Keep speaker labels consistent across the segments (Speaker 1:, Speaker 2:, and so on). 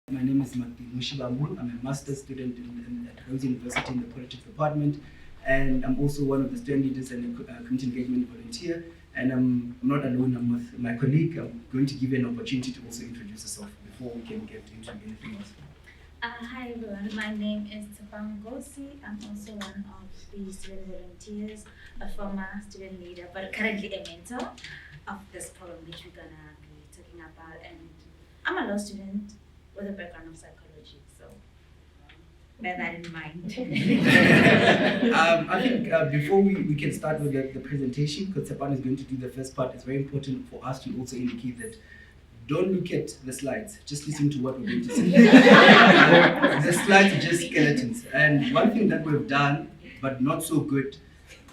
Speaker 1: My name is Matimu, Shivambu. I'm a master's student at Rhodes University in the politics department, and I'm also one of the student leaders and a community engagement volunteer. And I'm not alone, I'm with my colleague. I'm going to give you an opportunity to also introduce yourself before we can get into anything else.
Speaker 2: Hi everyone, my name is Tshepang Nkosi. I'm also one of the student volunteers, a former student leader, but currently a mentor of this program which we're gonna be talking about. And I'm a law student with a background of psychology, so bear that in mind.
Speaker 1: I think before we can start with the presentation, because Tshepang is going to do the first part, it's very important for us to also indicate that don't look at the slides, just listen to what we're going to say. The slides are just skeletons. And one thing that we've done, but not so good,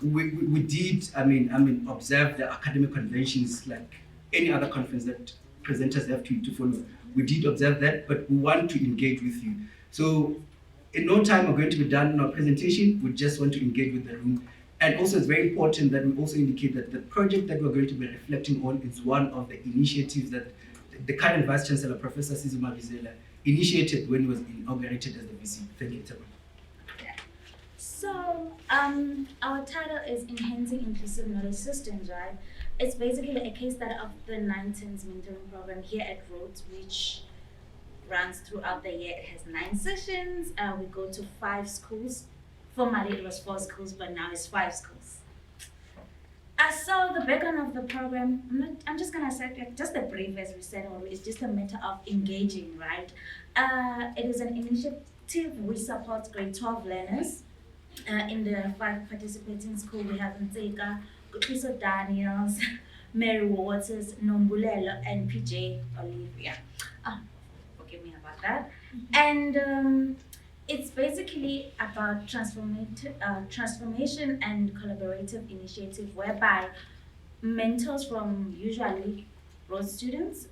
Speaker 1: we did, observe the academic conventions like any other conference that presenters have to follow. We did observe that, but we want to engage with you. So in no time we're going to be done in our presentation. We just want to engage with the room. And also it's very important that we also indicate that the project that we're going to be reflecting on is one of the initiatives that the current Vice Chancellor, Professor Sizuma Vizela, initiated when he was inaugurated as the VC. Thank you, Tshepang.
Speaker 2: So, our title is Enhancing Inclusive Knowledge Systems, right? It's basically a case study of the NineTenths mentoring program here at Rhodes, which runs throughout the year. It has 9 sessions. We go to 5 schools. Formerly it was 4 schools, but now it's 5 schools. So the background of the program, I'm just gonna say just a brief, as we said already. It's just a matter of engaging, right? It is an initiative which supports grade 12 learners. In the 5 participating schools, we have Ntsika, Kukiso Daniels, Mary Waters, Nombulelo, and PJ Olivia. Forgive me about that. And it's basically about transformation and collaborative initiative whereby mentors from usually Rhodes students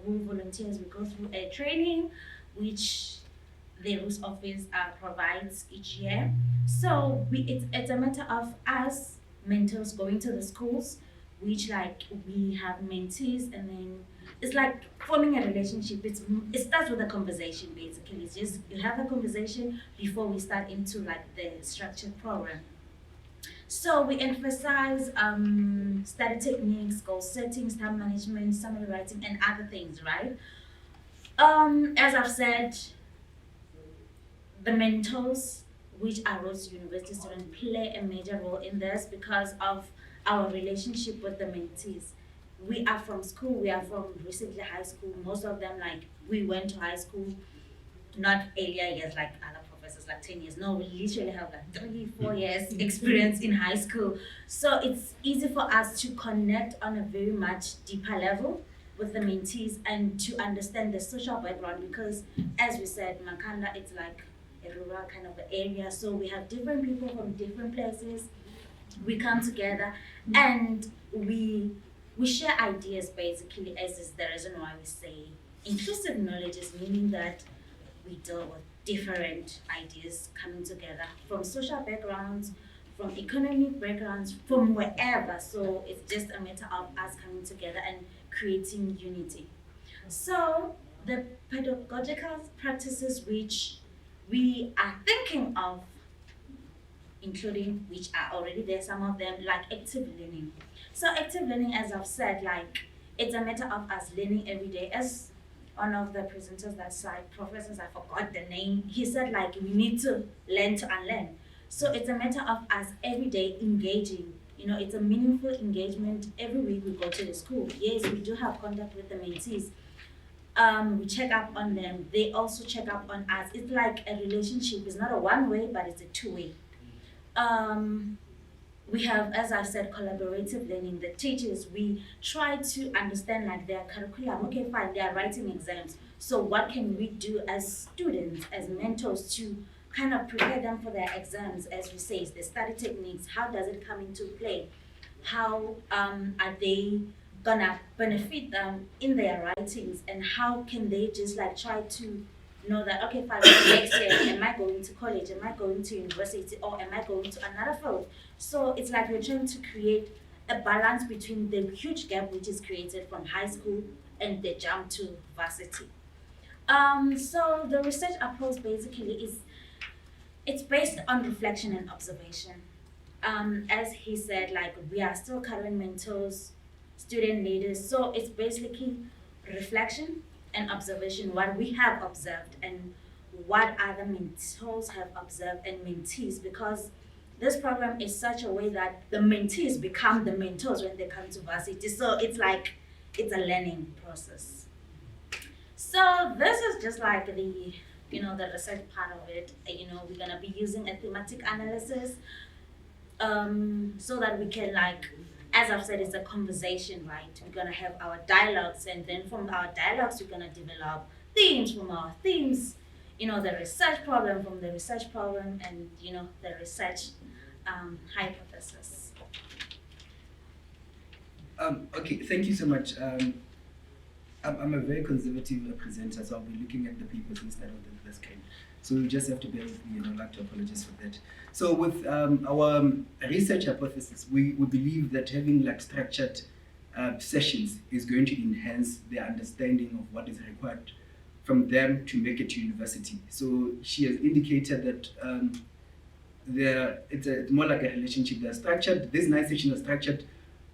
Speaker 2: who volunteers will go through a training which the Rhodes office provides each year. So it's a matter of us mentors going to the schools, which like we have mentees, and then it's like forming a relationship. It starts with a conversation basically. It's just you have a conversation before we start into like the structured program. So we emphasize study techniques, goal setting, time management, summary writing, and other things, right? As I've said, the mentors, which are Rhodes University students, play a major role in this because of our relationship with the mentees. We are from school, we are from recently high school. Most of them, like, we went to high school, not earlier years like other professors, like 10 years. No, we literally have like 3-4 years experience in high school. So it's easy for us to connect on a very much deeper level with the mentees and to understand the social background because, as we said, Makana, it's like a rural kind of area. So we have different people from different places. We come together and we share ideas basically, as is the reason why we say inclusive knowledge is meaning that we deal with different ideas coming together from social backgrounds, from economic backgrounds, from wherever. So it's just a matter of us coming together and creating unity. So the pedagogical practices which we are thinking of, including which are already there, some of them like active learning. So active learning, as I've said, like it's a matter of us learning every day. As one of the presenters that side, professors, I forgot the name, he said like we need to learn to unlearn. So it's a matter of us every day engaging. You know, it's a meaningful engagement. Every week we go to the school. Yes, we do have contact with the mentees. We check up on them. They also check up on us. It's like a relationship. It's not a one-way, but it's a two-way. We have, as I said, collaborative learning. The teachers, we try to understand like their curriculum. Okay, fine, they are writing exams. So what can we do as students, as mentors to kind of prepare them for their exams, as we say, the study techniques, how does it come into play? How are they gonna benefit them in their writings, and how can they just like try to know that, okay, fine, next year, am I going to college, am I going to university, or am I going to another field? So it's like we're trying to create a balance between the huge gap which is created from high school and the jump to varsity. So the research approach basically is it's based on reflection and observation. As he said, like we are still current mentors, student leaders, so it's basically reflection and observation, what we have observed and what other mentors have observed and mentees, because this program is such a way that the mentees become the mentors when they come to varsity. So it's like it's a learning process. So this is just like the the research part of it. We're gonna be using a thematic analysis, so that we can like, as I've said, it's a conversation, right? We're gonna have our dialogues, and then from our dialogues, we're gonna develop themes from our themes. The research problem from the research problem, and the research hypothesis.
Speaker 1: Okay, thank you so much. I'm a very conservative presenter, so I'll be looking at the papers instead of this kind. So you just have to bear with me, and I'd like to apologize for that. So with our research hypothesis, we believe that having like structured sessions is going to enhance their understanding of what is required from them to make it to university. So she has indicated that it's more like a relationship. They're structured. These 9 sessions are structured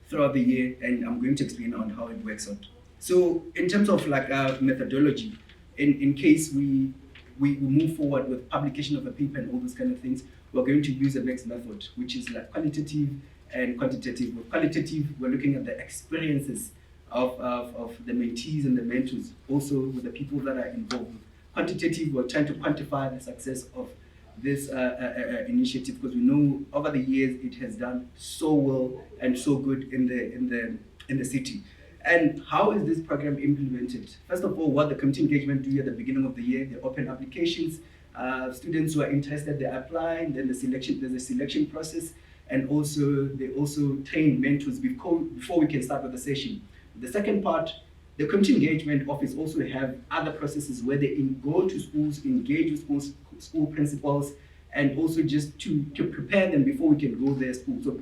Speaker 1: throughout the year, and I'm going to explain on how it works out. So in terms of like methodology, in case we move forward with publication of a paper and all those kind of things, we're going to use a mixed method, which is like qualitative and quantitative. With qualitative, we're looking at the experiences of the mentees and the mentors, also with the people that are involved. Quantitative, we're trying to quantify the success of this initiative, because we know over the years it has done so well and so good in the city. And how is this program implemented? First of all, what the community engagement do at the beginning of the year, they open applications. Students who are interested, they apply, and then there's a selection process, and also they also train mentors before we can start with the session. The second part, the community engagement office also have other processes where they go to schools, engage with school principals, and also just to prepare them before we can go there school. So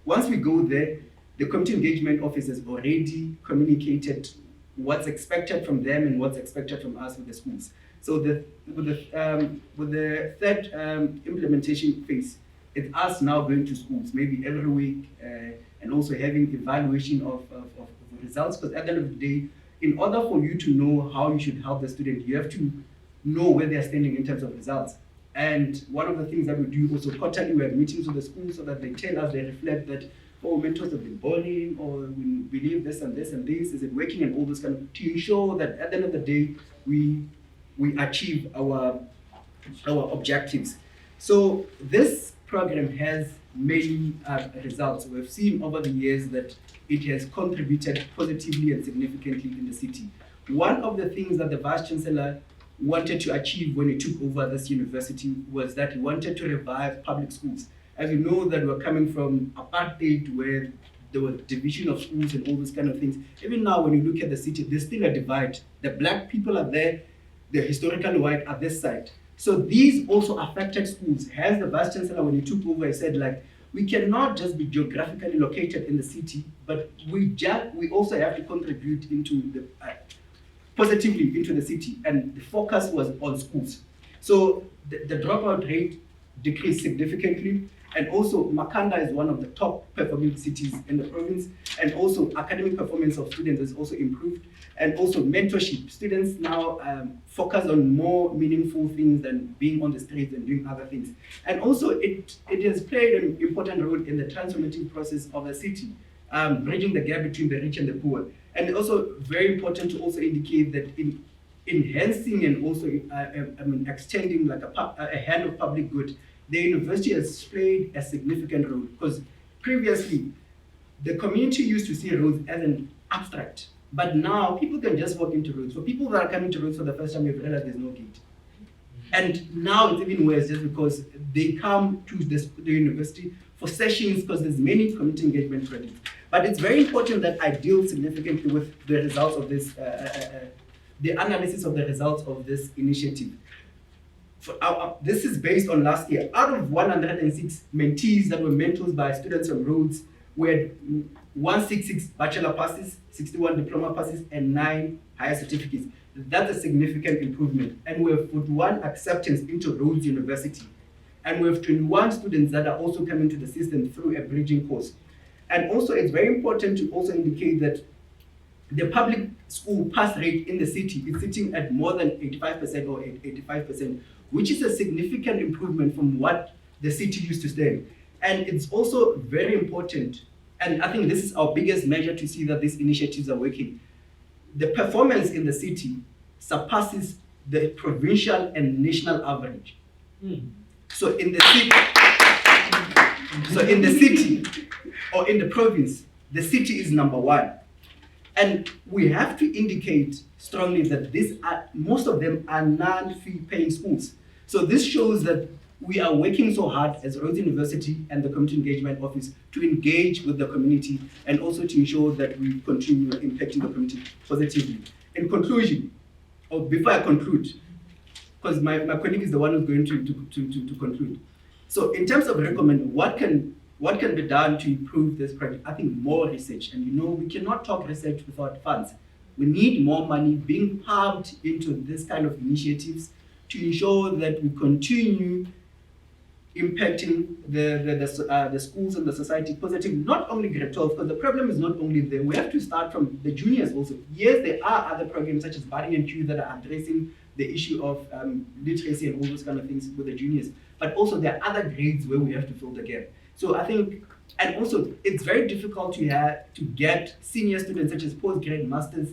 Speaker 1: once we go there, the community engagement office has already communicated what's expected from them and what's expected from us with the schools. So with the third implementation phase, it's us now going to schools maybe every week, and also having evaluation of results. Because at the end of the day, in order for you to know how you should help the student, you have to know where they're standing in terms of results. And one of the things that we do also quarterly, we have meetings with the schools so that they tell us, they reflect that, oh, mentors have been boring, or we believe this and this and this, is it working, and all this kind of, to ensure that at the end of the day, we achieve our objectives. So this program has many results. We've seen over the years that it has contributed positively and significantly in the city. One of the things that the Vice Chancellor wanted to achieve when he took over this university was that he wanted to revive public schools. As you know, that we're coming from apartheid, where there was division of schools and all those kind of things. Even now, when you look at the city, there's still a divide. The black people are there, the historical white are this side. So these also affected schools. Hence the Vice Chancellor, when he took over, he said, like, we cannot just be geographically located in the city, but we also have to contribute into the positively into the city. And the focus was on schools. So the dropout rate decreased significantly. And also, Makanda is one of the top performing cities in the province. And also, academic performance of students has also improved. And also, mentorship. Students now focus on more meaningful things than being on the streets and doing other things. And also, it has played an important role in the transformative process of the city, bridging the gap between the rich and the poor. And also, very important to also indicate that in enhancing and also extending like a hand of public good, the university has played a significant role, because previously the community used to see Rhodes as an abstract, but now people can just walk into Rhodes. For people that are coming to Rhodes for the first time, you've realized there's no gate. And now it's even worse, just because they come to the university for sessions, because there's many community engagement credits. But it's very important that I deal significantly with the results of this, the analysis of the results of this initiative. This is based on last year. Out of 106 mentees that were mentored by students from Rhodes, we had 166 bachelor passes, 61 diploma passes, and 9 higher certificates. That's a significant improvement. And we have 41 acceptance into Rhodes University. And we have 21 students that are also coming to the system through a bridging course. And also, it's very important to also indicate that the public school pass rate in the city is sitting at more than 85% or 85%, which is a significant improvement from what the city used to stand. And it's also very important, and I think this is our biggest measure to see that these initiatives are working. The performance in the city surpasses the provincial and national average. So in the city, or in the province, the city is number one. And we have to indicate strongly that most of them are non-fee paying schools. So this shows that we are working so hard as Rhodes University and the Community Engagement Office to engage with the community and also to ensure that we continue impacting the community positively. In conclusion, or before I conclude, because my colleague is the one who's going to conclude. So in terms of recommend, what can be done to improve this project? I think more research, and we cannot talk research without funds. We need more money being pumped into this kind of initiatives to ensure that we continue impacting the schools and the society positively, not only grade 12, because the problem is not only there. We have to start from the juniors also. Yes, there are other programs such as Budding and Q that are addressing the issue of literacy and all those kind of things with the juniors, but also there are other grades where we have to fill the gap. So I think, and also it's very difficult to get senior students such as postgrad masters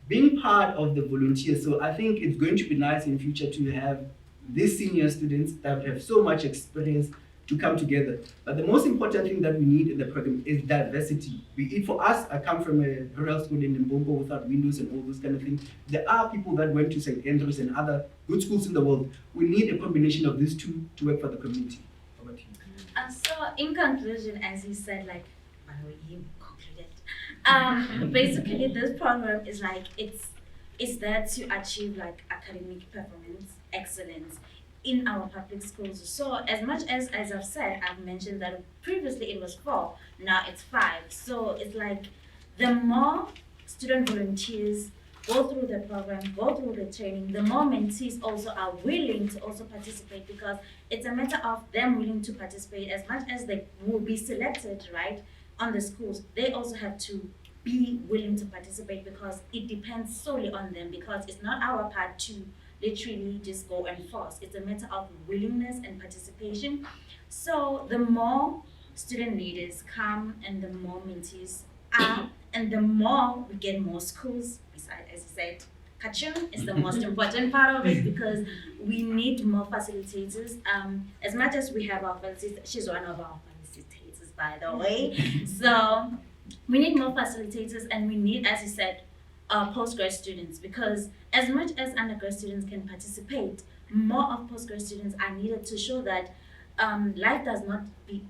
Speaker 1: being part of the volunteers. So I think it's going to be nice in future to have these senior students that have so much experience to come together. But the most important thing that we need in the program is diversity. Be it for us, I come from a rural school in Limpopo without windows and all those kind of things. There are people that went to St. Andrews and other good schools in the world. We need a combination of these two to work for the community. Over to you.
Speaker 2: So in conclusion, as he said, like, by the way, he concluded. Basically, this program is like, it's there to achieve like academic performance excellence in our public schools. So as much as I've said, I've mentioned that previously it was 4, now it's 5. So it's like the more student volunteers go through the program, go through the training, the more mentees also are willing to also participate, because it's a matter of them willing to participate. As much as they will be selected, right, on the schools, they also have to be willing to participate, because it depends solely on them, because it's not our part to literally just go and force. It's a matter of willingness and participation. So the more student leaders come and the more mentees are, and the more we get more schools, besides, as I said, Kachun is the most important part of it, because we need more facilitators. As much as we have our facilitators, she's one of our facilitators, by the way. So we need more facilitators, and we need, as you said, postgrad students, because as much as undergrad students can participate, more of postgrad students are needed to show that life does not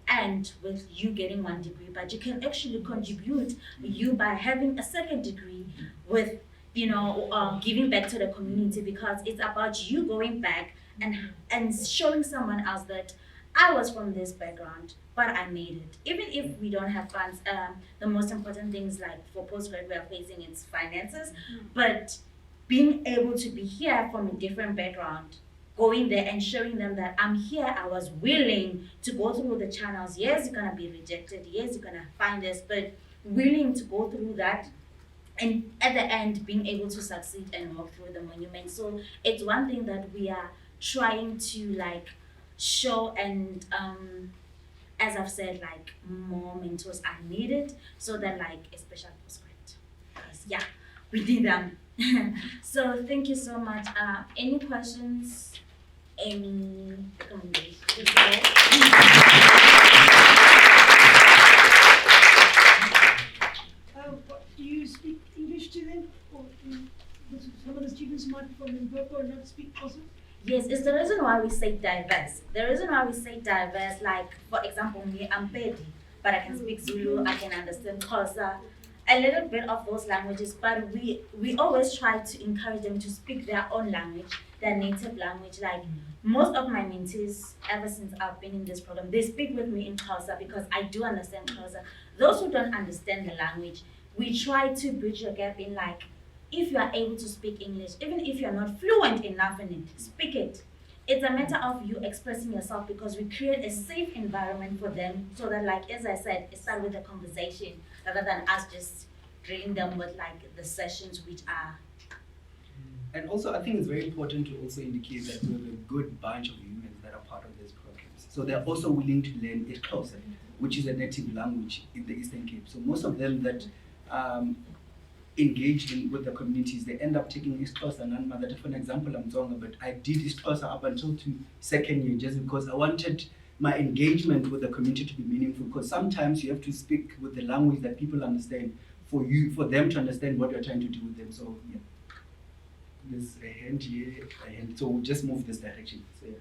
Speaker 2: end with you getting 1 degree, but you can actually contribute you by having a 2nd degree with, giving back to the community, because it's about you going back and showing someone else that I was from this background, but I made it. Even if we don't have funds, the most important things, like for postgrad, we are facing its finances, but being able to be here from a different background, going there and showing them that I'm here, I was willing to go through the channels. Yes, you're gonna be rejected. Yes, you're gonna find this, but willing to go through that, and at the end, being able to succeed and walk through the monument. So it's one thing that we are trying to show, and as I've said, more mentors are needed, so that especially postgrad, because we need them. So thank you so much. Any questions? Any recommendations?
Speaker 3: Do you speak English to them, or some of the students might from Limpopo not speak also?
Speaker 2: Yes, it's the reason why we say diverse. The reason why we say diverse, for example, me, I'm Pedi, but I can speak Zulu, I can understand Xhosa, a little bit of those languages, but we always try to encourage them to speak their own language, their native language. Most of my mentees, ever since I've been in this program, they speak with me in Xhosa, because I do understand Xhosa. Those who don't understand the language, we try to bridge a gap in if you are able to speak English, even if you're not fluent enough in it, speak it. It's a matter of you expressing yourself because we create a safe environment for them so that, like as I said, it starts with a conversation rather than us just drilling them with like the sessions which are.
Speaker 1: And also, I think it's very important to also indicate that we have a good bunch of humans that are part of these programs. So they're also willing to learn Xhosa, which is a native language in the Eastern Cape. So most of them that engage with the communities, they end up taking Xhosa and Mother. For an example, I'm talking about, I did Xhosa up until to second year just because I wanted my engagement with the community to be meaningful. Because sometimes you have to speak with the language that people understand for them to understand what you're trying to do with them. So yeah. There's a hand here, a hand. So we'll just move this direction. So, yeah.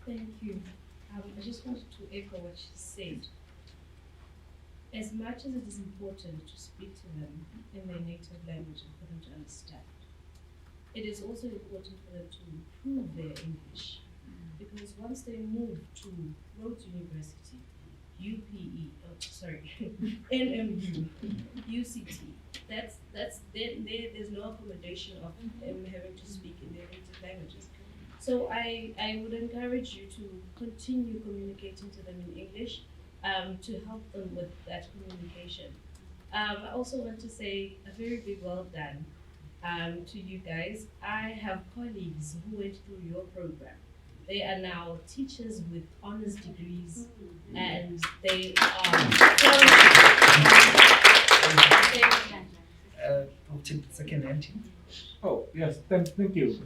Speaker 4: Thank you. I just wanted to echo what she said. As much as it is important to speak to them in their native language and for them to understand, it is also important for them to improve their English. Because once they move to Rhodes University, UPE, NMU, UCT, there's no accommodation of them having to speak in their native languages. So I would encourage you to continue communicating to them in English to help them with that communication. I also want to say a very big well done to you guys. I have colleagues who went through your program. They are now teachers with honors degrees, and they are.
Speaker 1: I'll take the second hand.
Speaker 5: Oh, yes, thank you.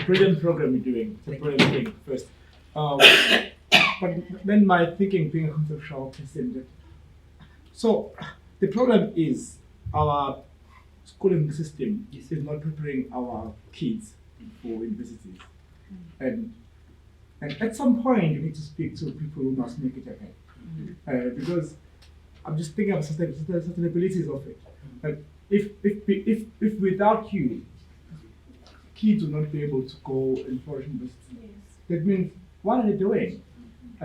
Speaker 5: Brilliant program you're doing. It's a brilliant thing, first. But then my thinking being a conceptual person. So the problem is our schooling system is not preparing our kids for universities. And at some point you need to speak to people who must make it happen. Because I'm just thinking of sustainabilities of it. Like if without you, kids will not be able to go and flourish in university. Yes. That means, what are they doing?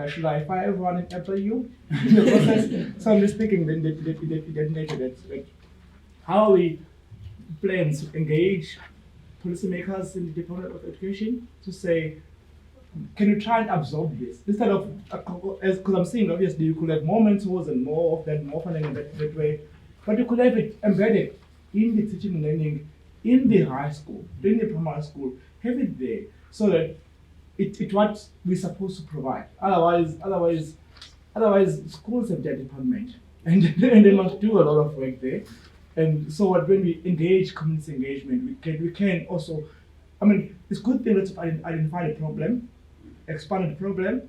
Speaker 5: Should I fire everyone and employ you? In the process? So I'm just thinking then that how we plan to engage policymakers in the Department of Education to say, can you try and absorb this? Instead of, because I'm saying obviously you could have more mentors and more of that, more funding in that way, but you could have it embedded in the teaching and learning in the high school, in the primary school, have it there, so that it's what we're supposed to provide. Otherwise, schools have their department, and they must do a lot of work there. And so when we engage community engagement, we can also, I mean, it's a good thing to identify the problem, expand the problem.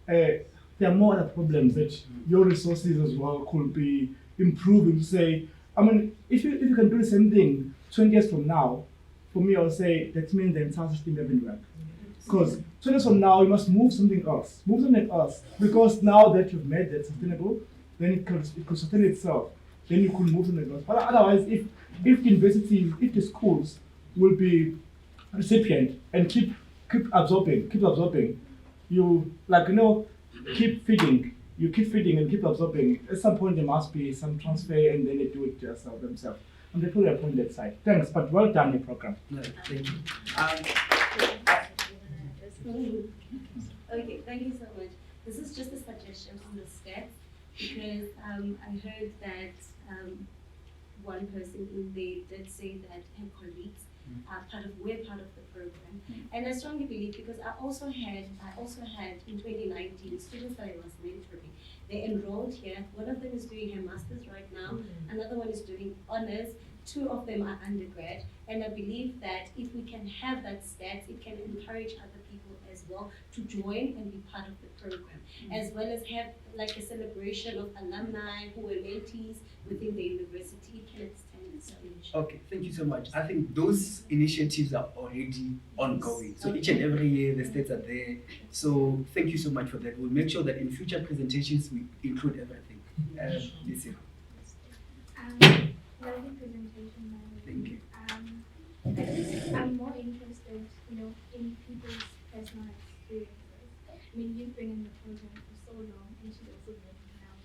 Speaker 5: There are more other problems that your resources as well could be improving. Say, I mean, if you can do the same thing 20 years from now, for me, I would say that means the entire system doesn't work. Because 20 years from now, you must move something else. Because now that you've made that sustainable, then it could sustain itself. Then you could move something else. But otherwise, if the universities, if the schools will be recipient and keep absorbing, you keep feeding. You keep feeding and keep absorbing. At some point, there must be some transfer, and then they do it themselves. And they put their point that side. Thanks, but well done, the program.
Speaker 1: No, thank you.
Speaker 6: Okay, thank you so much. This is just a suggestion on the stats because I heard that one person in there did say that her colleagues we're part of the program, and I strongly believe because I also had in 2019 students that I was mentoring. They enrolled here. One of them is doing her master's right now. Another one is doing honors. 2 of them are undergrad, and I believe that if we can have that stats, it can encourage other people as well to join and be part of the program, as well as have like a celebration of alumni who were mentees within the university. It can extend its reach.
Speaker 1: Okay, thank you so much. I think those initiatives are already ongoing. So each and every year the states are there. So thank you so much for that. We'll make sure that in future presentations we include everything. Yes,
Speaker 7: Lovely presentation, Mary.
Speaker 1: Thank you.
Speaker 7: I'm more interested, in people's personal experiences. I mean, you've been in the program for so long, and she's also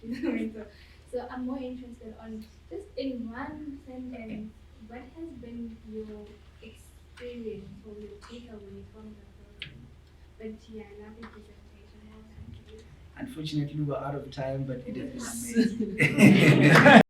Speaker 7: been now. So I'm more interested on just in one sentence what has been your experience or your takeaway from the program? But yeah, lovely presentation. Well done to you.
Speaker 1: Unfortunately, we were out of time, but it has been amazing.